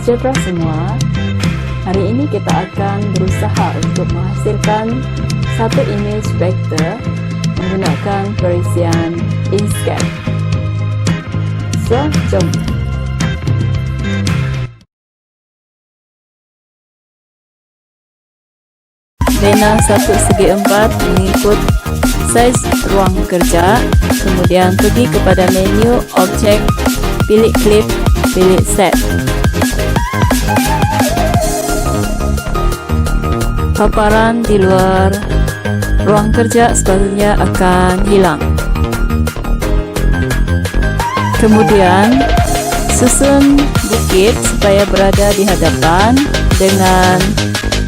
Algebra semua, hari ini kita akan berusaha untuk menghasilkan satu image vektor menggunakan perisian Inkscape. So, jom! Bina satu segi 4 mengikut size ruang kerja, kemudian pergi kepada menu objek, pilih clip, pilih set. Paparan di luar ruang kerja sepatutnya akan hilang. Kemudian susun bukit supaya berada di hadapan dengan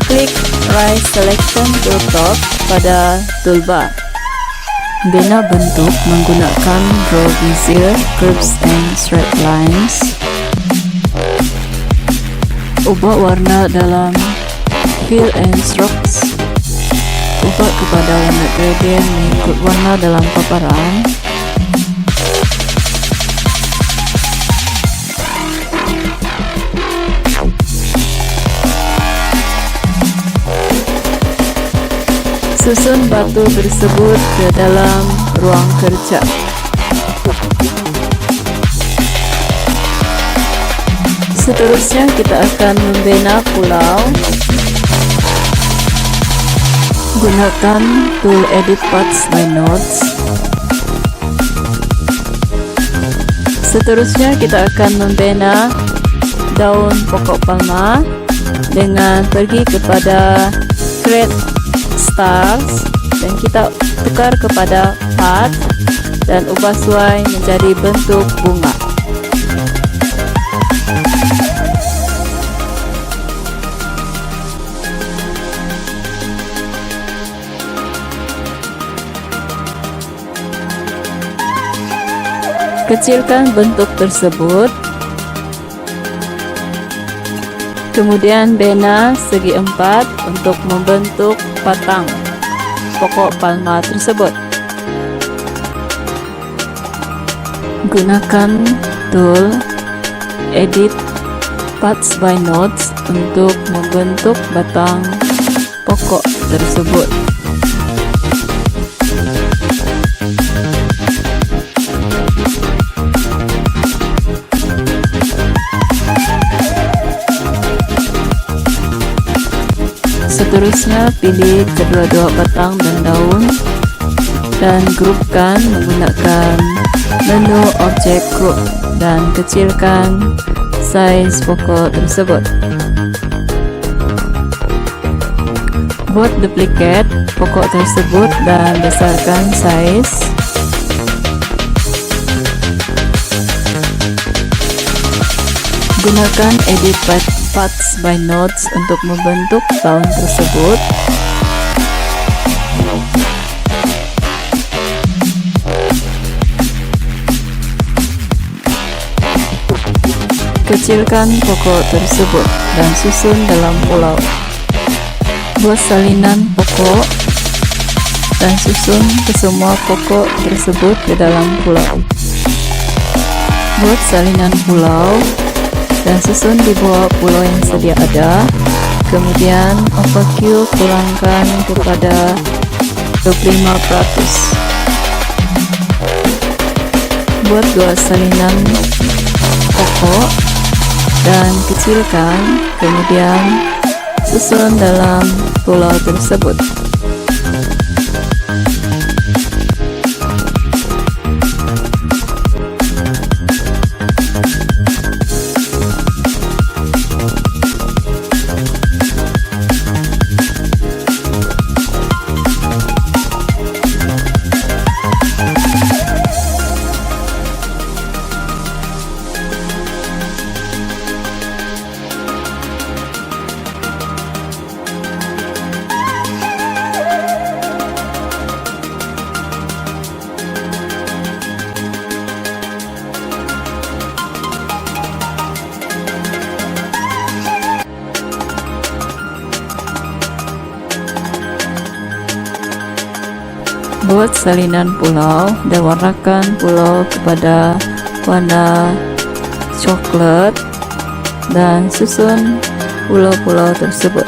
klik right selection to top pada toolbar. Bina bentuk menggunakan draw bezier, curves and straight lines. Ubah warna dalam fill and strokes. Ubah kepada warna gradient mengikut warna dalam paparan. Susun batu tersebut ke dalam ruang kerja. Seterusnya kita akan membina pulau. Gunakan tool edit paths by nodes. Seterusnya kita akan membina daun pokok palma dengan pergi kepada create stars dan kita tukar kepada path dan ubah sesuai menjadi bentuk bunga. Kecilkan bentuk tersebut. Kemudian bina segi 4 untuk membentuk batang pokok palma tersebut. Gunakan tool edit paths by nodes untuk membentuk batang pokok tersebut. Seterusnya pilih kedua-dua batang dan daun dan grupkan menggunakan menu objek group dan kecilkan size pokok tersebut. Buat duplicate pokok tersebut dan besarkan size. Gunakan edit paths by nodes untuk membentuk daun tersebut. Kecilkan pokok tersebut dan susun dalam pulau. Buat salinan pokok dan susun ke semua pokok tersebut ke dalam pulau. Buat salinan pulau dan susun di bawah pulau yang sedia ada. Kemudian overview kurangkan kepada 25%. Buat dua salinan pokok dan kecilkan, kemudian susun dalam pulau tersebut. Buat salinan pulau dan warnakan pulau kepada warna coklat dan susun pulau-pulau tersebut.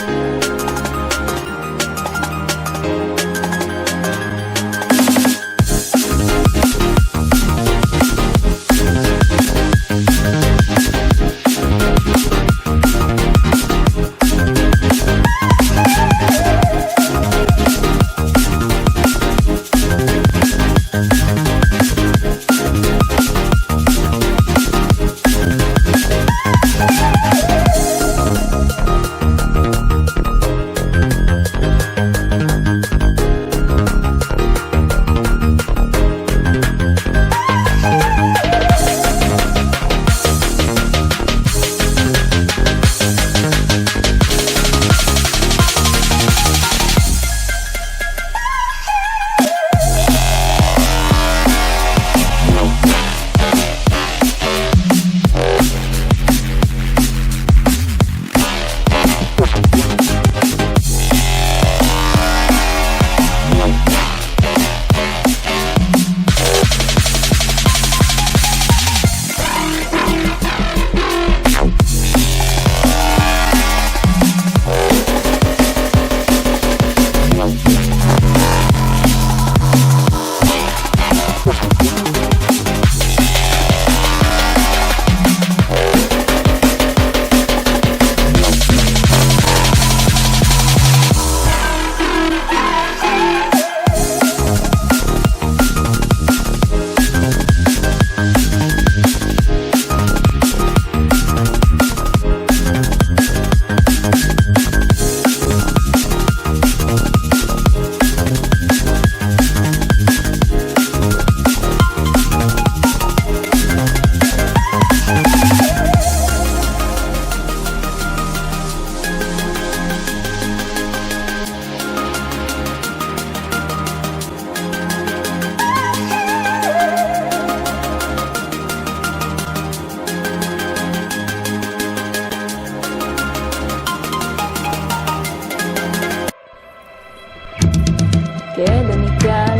Oke, demikian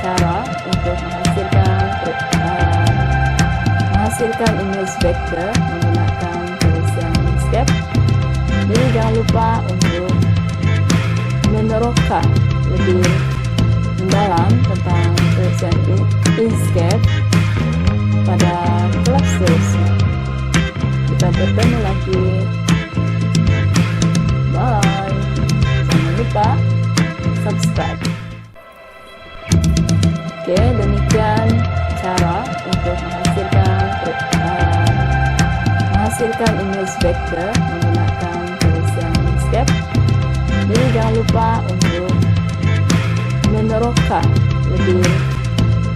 cara untuk menghasilkan image vektor menggunakan perisian Inkscape. Jadi jangan lupa untuk meneroka lebih mendalam tentang perisian Inkscape pada kelas seterusnya. Kita bertemu lagi. Bye. Jangan lupa subscribe. Oke, demikian cara untuk menghasilkan image vektor menggunakan perisian Inkscape. Jadi jangan lupa untuk meneroka lebih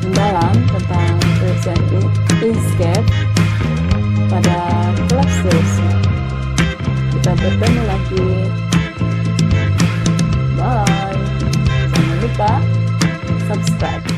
mendalam tentang perisian Inkscape pada kelas seterusnya. Kita bertemu lagi. Bye. Jangan lupa subscribe.